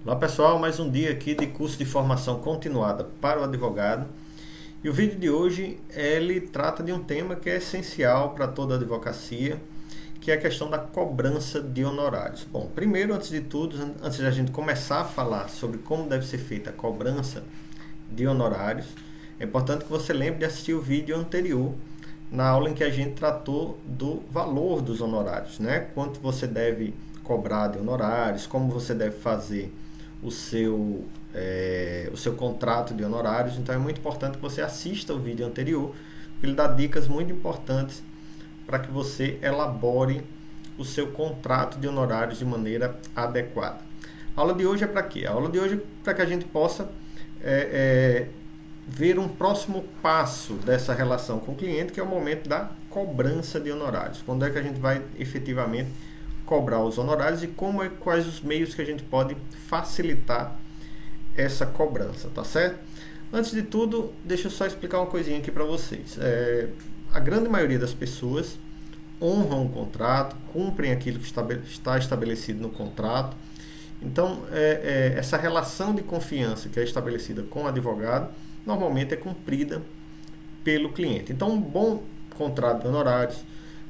Olá pessoal, mais um dia aqui de curso de formação continuada para o advogado. E o vídeo de hoje, ele trata de um tema que é essencial para toda a advocacia, que é a questão da cobrança de honorários. Bom, primeiro, antes de tudo, antes de a gente começar a falar sobre como deve ser feita a cobrança de honorários, é importante que você lembre de assistir o vídeo anterior, na aula em que a gente tratou do valor dos honorários, né? Quanto você deve cobrar de honorários, como você deve fazer o seu contrato de honorários. Então é muito importante que você assista o vídeo anterior, porque ele dá dicas muito importantes para que você elabore o seu contrato de honorários de maneira adequada. A aula de hoje é para quê? A aula de hoje é para que a gente possa ver um próximo passo dessa relação com o cliente, que é o momento da cobrança de honorários. Quando é que a gente vai efetivamente cobrar os honorários e quais os meios que a gente pode facilitar essa cobrança, tá certo? Antes de tudo, deixa eu só explicar uma coisinha aqui para vocês. A grande maioria das pessoas honram o contrato, cumprem aquilo que está estabelecido no contrato. Então, essa relação de confiança que é estabelecida com o advogado, normalmente é cumprida pelo cliente. Então, um bom contrato de honorários,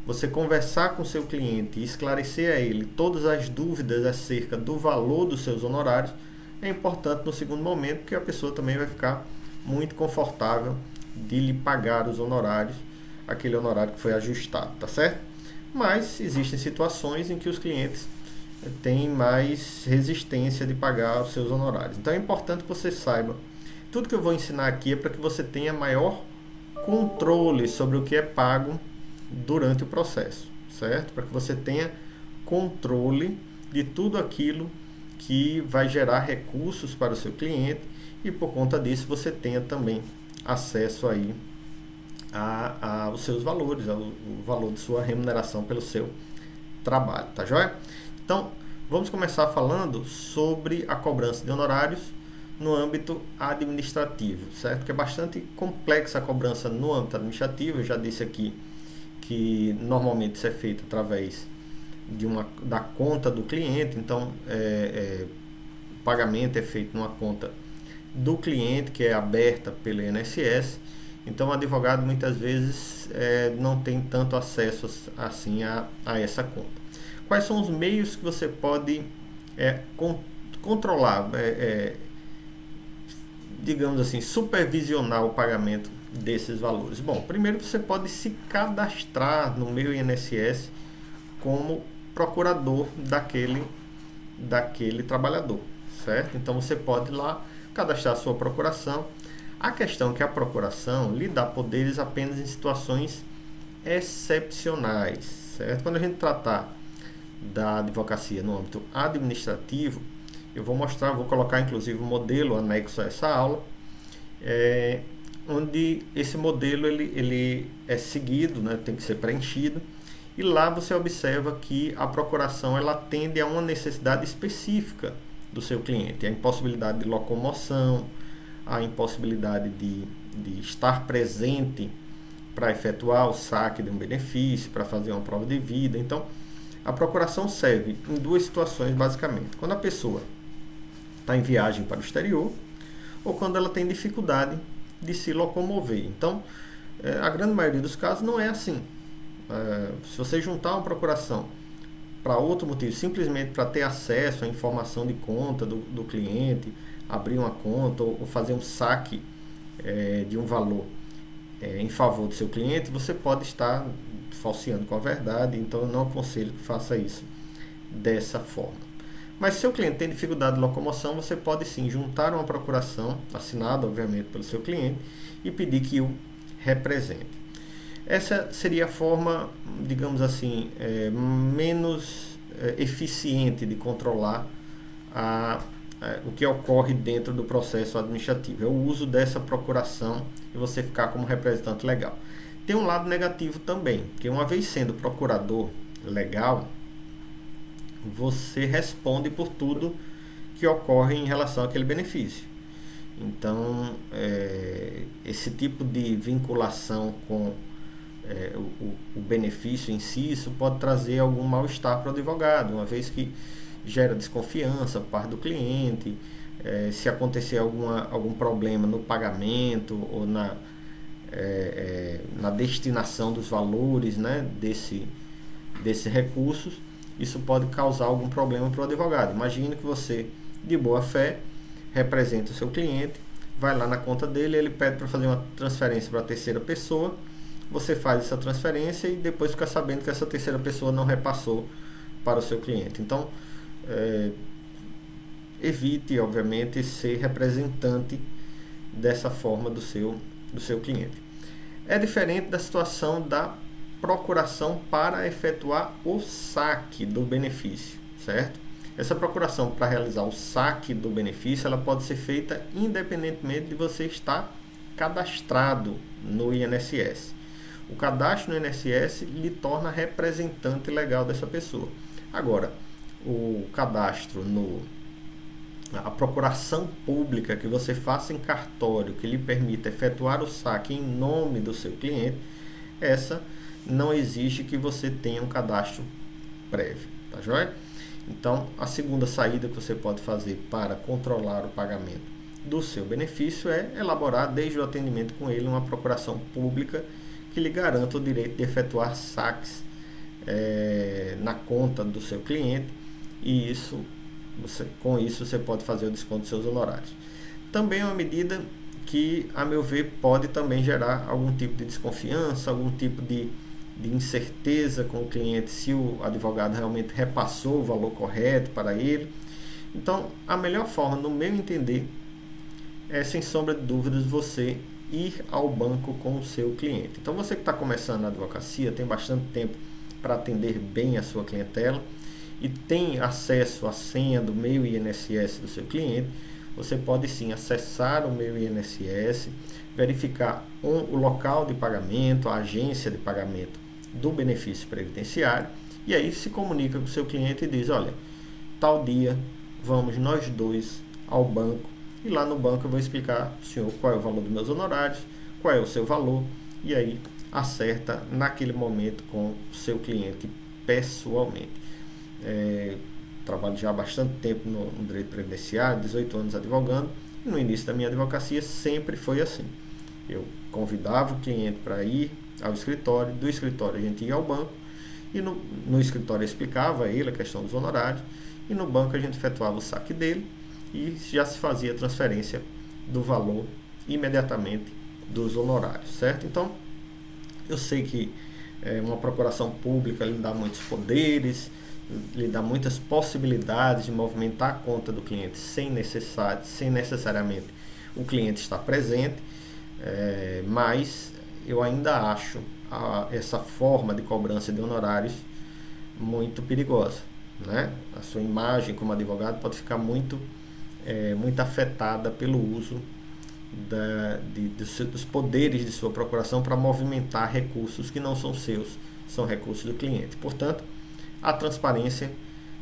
você conversar com o seu cliente e esclarecer a ele todas as dúvidas acerca do valor dos seus honorários, é importante no segundo momento, porque a pessoa também vai ficar muito confortável de lhe pagar os honorários, aquele honorário que foi ajustado, tá certo? Mas existem situações em que os clientes têm mais resistência de pagar os seus honorários. Então é importante que você saiba. Tudo que eu vou ensinar aqui é para que você tenha maior controle sobre o que é pago durante o processo, certo? Para que você tenha controle de tudo aquilo que vai gerar recursos para o seu cliente e por conta disso você tenha também acesso aí aos seus valores, ao valor de sua remuneração pelo seu trabalho, tá joia? Então, vamos começar falando sobre a cobrança de honorários no âmbito administrativo, certo? Porque é bastante complexa a cobrança no âmbito administrativo. Eu já disse aqui que normalmente isso é feito através da conta do cliente. Então, o pagamento é feito numa conta do cliente, que é aberta pelo INSS. Então, o advogado muitas vezes não tem tanto acesso assim a essa conta. Quais são os meios que você pode controlar, digamos assim, supervisionar o pagamento desses valores? Bom, primeiro você pode se cadastrar no meu INSS como procurador daquele trabalhador, certo? Então você pode ir lá cadastrar a sua procuração. A questão é que a procuração lhe dá poderes apenas em situações excepcionais, certo? Quando a gente tratar da advocacia no âmbito administrativo, eu vou colocar inclusive um modelo anexo a essa aula, onde esse modelo ele é seguido, né, tem que ser preenchido, e lá você observa que a procuração ela atende a uma necessidade específica do seu cliente, a impossibilidade de locomoção, a impossibilidade de estar presente para efetuar o saque de um benefício, para fazer uma prova de vida. Então, a procuração serve em duas situações basicamente: quando a pessoa está em viagem para o exterior ou quando ela tem dificuldade de se locomover. Então, a grande maioria dos casos não é assim. Se você juntar uma procuração para outro motivo, simplesmente para ter acesso à informação de conta do cliente, abrir uma conta ou fazer um saque de um valor em favor do seu cliente, você pode estar falseando com a verdade. Então eu não aconselho que faça isso dessa forma. Mas se seu cliente tem dificuldade de locomoção, você pode sim juntar uma procuração, assinada obviamente pelo seu cliente, e pedir que o represente. Essa seria a forma, digamos assim, menos eficiente de controlar o que ocorre dentro do processo administrativo. É o uso dessa procuração e você ficar como representante legal. Tem um lado negativo também, que uma vez sendo procurador legal, você responde por tudo que ocorre em relação àquele benefício. Então, esse tipo de vinculação com o benefício em si, isso pode trazer algum mal-estar para o advogado, uma vez que gera desconfiança por parte do cliente, se acontecer algum problema no pagamento ou na destinação dos valores, né, desses recursos, isso pode causar algum problema para o advogado. Imagine que você, de boa fé, representa o seu cliente, vai lá na conta dele, ele pede para fazer uma transferência para a terceira pessoa, você faz essa transferência e depois fica sabendo que essa terceira pessoa não repassou para o seu cliente. Então, evite, obviamente, ser representante dessa forma do seu cliente. É diferente da situação da procuração para efetuar o saque do benefício, certo? Essa procuração para realizar o saque do benefício, ela pode ser feita independentemente de você estar cadastrado no INSS. O cadastro no INSS lhe torna representante legal dessa pessoa. Agora, o cadastro a procuração pública que você faça em cartório, que lhe permita efetuar o saque em nome do seu cliente, essa não exige que você tenha um cadastro prévio, tá joia? Então, a segunda saída que você pode fazer para controlar o pagamento do seu benefício é elaborar, desde o atendimento com ele, uma procuração pública que lhe garanta o direito de efetuar saques na conta do seu cliente, e com isso você pode fazer o desconto dos seus honorários. Também é uma medida que, a meu ver, pode também gerar algum tipo de desconfiança, algum tipo de incerteza com o cliente, se o advogado realmente repassou o valor correto para ele. Então, a melhor forma, no meu entender, é, sem sombra de dúvidas, você ir ao banco com o seu cliente. Então, você que está começando na advocacia, tem bastante tempo para atender bem a sua clientela e tem acesso à senha do meu INSS do seu cliente, você pode sim acessar o meu INSS, verificar o local de pagamento, a agência de pagamento do benefício previdenciário, e aí se comunica com o seu cliente e diz: olha, tal dia vamos nós dois ao banco, e lá no banco eu vou explicar ao senhor qual é o valor dos meus honorários, qual é o seu valor, e aí acerta naquele momento com o seu cliente pessoalmente. Trabalho já há bastante tempo no direito previdenciário, 18 anos advogando, e no início da minha advocacia sempre foi assim. Eu convidava o cliente para ir ao escritório, do escritório a gente ia ao banco, e no escritório eu explicava a ele a questão dos honorários, e no banco a gente efetuava o saque dele e já se fazia a transferência do valor imediatamente dos honorários, certo? Então, eu sei que uma procuração pública lhe dá muitos poderes, lhe dá muitas possibilidades de movimentar a conta do cliente sem necessariamente o cliente estar presente, mas eu ainda acho essa forma de cobrança de honorários muito perigosa, né? A sua imagem como advogado pode ficar muito afetada pelo uso dos poderes de sua procuração para movimentar recursos que não são seus, são recursos do cliente. Portanto, a transparência,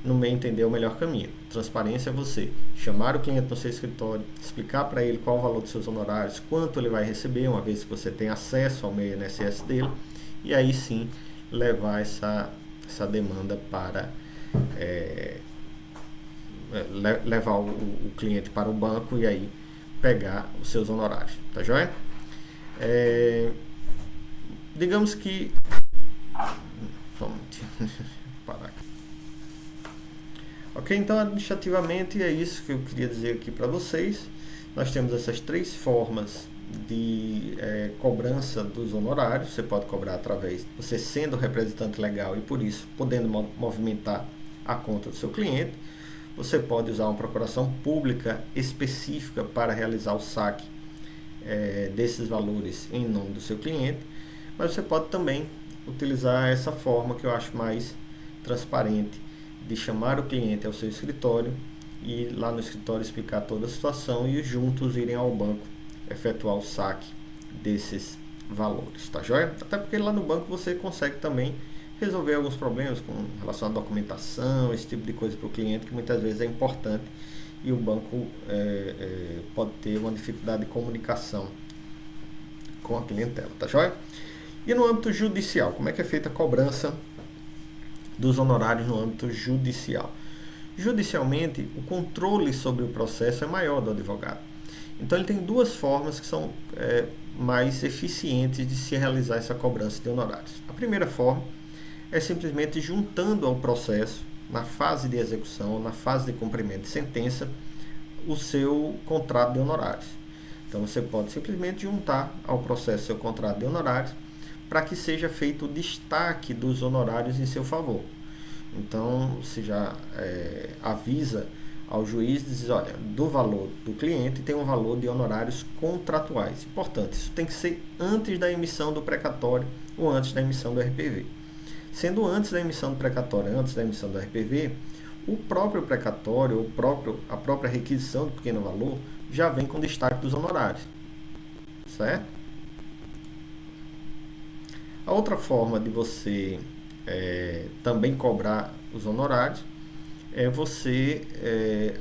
no meu entender, é o melhor caminho. Transparência é você chamar o cliente no seu escritório, explicar para ele qual o valor dos seus honorários, quanto ele vai receber, uma vez que você tem acesso ao meio INSS dele, e aí sim levar essa demanda para levar o cliente para o banco e aí pegar os seus honorários, tá joia? Digamos que... parar aqui. Ok, então administrativamente é isso que eu queria dizer aqui para vocês. Nós temos essas três formas de cobrança dos honorários. Você pode cobrar através de você sendo representante legal e por isso podendo movimentar a conta do seu cliente. Você pode usar uma procuração pública específica para realizar o saque desses valores em nome do seu cliente, mas você pode também utilizar essa forma que eu acho mais transparente, de chamar o cliente ao seu escritório e lá no escritório explicar toda a situação e juntos irem ao banco efetuar o saque desses valores, tá joia? Até porque lá no banco você consegue também resolver alguns problemas com relação à documentação, esse tipo de coisa para o cliente que muitas vezes é importante e o banco pode ter uma dificuldade de comunicação com a clientela, tá joia? E no âmbito judicial, como é que é feita a cobrança dos honorários no âmbito judicial? Judicialmente, o controle sobre o processo é maior do advogado. Então, ele tem duas formas que são mais eficientes de se realizar essa cobrança de honorários. A primeira forma é simplesmente juntando ao processo, na fase de execução, na fase de cumprimento de sentença, o seu contrato de honorários. Então, você pode simplesmente juntar ao processo seu contrato de honorários para que seja feito o destaque dos honorários em seu favor. Então, você já avisa ao juiz, diz, olha, do valor do cliente tem um valor de honorários contratuais. Importante, isso tem que ser antes da emissão do precatório ou antes da emissão do RPV. Sendo antes da emissão do precatório, antes da emissão do RPV, o próprio precatório, a própria requisição do pequeno valor, já vem com destaque dos honorários. Certo? A outra forma de você também cobrar os honorários é você,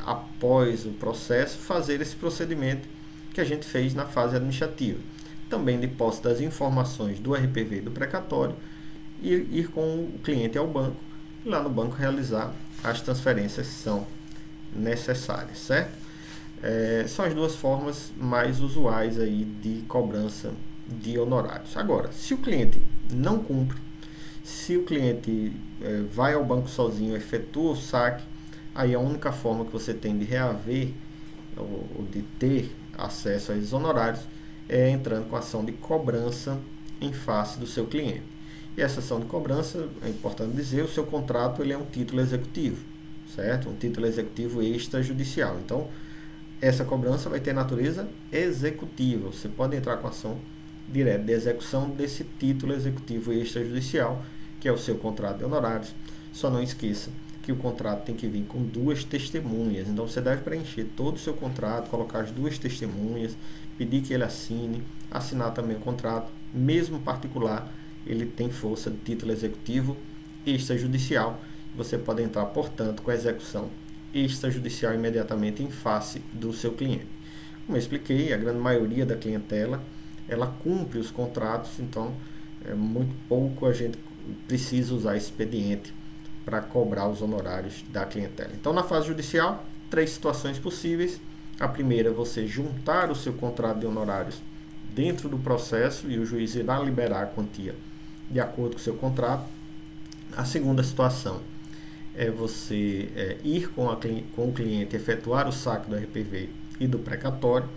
após o processo, fazer esse procedimento que a gente fez na fase administrativa. Também de posse das informações do RPV e do precatório, ir com o cliente ao banco e lá no banco realizar as transferências que são necessárias, certo? São as duas formas mais usuais aí de cobrança de honorários. Agora, se o cliente não cumpre, se o cliente vai ao banco sozinho, efetua o saque, aí a única forma que você tem de reaver ou de ter acesso a esses honorários é entrando com a ação de cobrança em face do seu cliente. E essa ação de cobrança, é importante dizer, o seu contrato ele é um título executivo, certo? Um título executivo extrajudicial. Então, essa cobrança vai ter natureza executiva. Você pode entrar com ação direta de execução desse título executivo extrajudicial, que é o seu contrato de honorários. Só não esqueça que o contrato tem que vir com 2 testemunhas. Então, você deve preencher todo o seu contrato, colocar as 2 testemunhas, pedir que ele assine, assinar também o contrato, mesmo particular, ele tem força de título executivo extrajudicial. Você pode entrar, portanto, com a execução extrajudicial imediatamente em face do seu cliente. Como eu expliquei, a grande maioria da clientela, ela cumpre os contratos, então muito pouco a gente precisa usar expediente para cobrar os honorários da clientela. Então, na fase judicial, 3 situações possíveis. A primeira, você juntar o seu contrato de honorários dentro do processo e o juiz irá liberar a quantia de acordo com o seu contrato. A segunda situação é você ir com o cliente efetuar o saque do RPV e do precatório.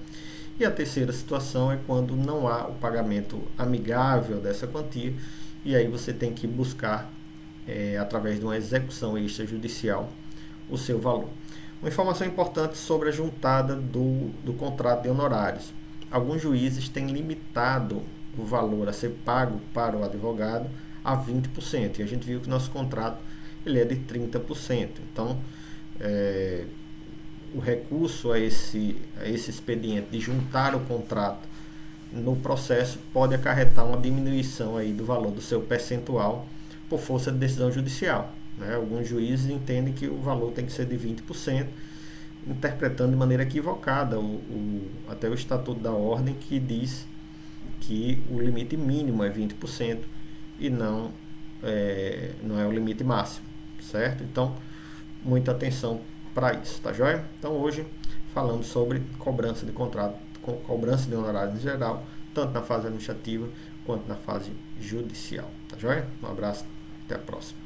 E a terceira situação é quando não há o pagamento amigável dessa quantia e aí você tem que buscar, através de uma execução extrajudicial, o seu valor. Uma informação importante sobre a juntada do contrato de honorários. Alguns juízes têm limitado o valor a ser pago para o advogado a 20%. E a gente viu que nosso contrato ele é de 30%. Então, o recurso a esse expediente de juntar o contrato no processo pode acarretar uma diminuição aí do valor do seu percentual por força de decisão judicial. Né? Alguns juízes entendem que o valor tem que ser de 20%, interpretando de maneira equivocada até o Estatuto da Ordem, que diz que o limite mínimo é 20% e não é o limite máximo, certo? Então, muita atenção para isso, tá joia? Então, hoje falamos sobre cobrança de contrato, cobrança de honorários em geral, tanto na fase administrativa quanto na fase judicial, tá joia? Um abraço, até a próxima.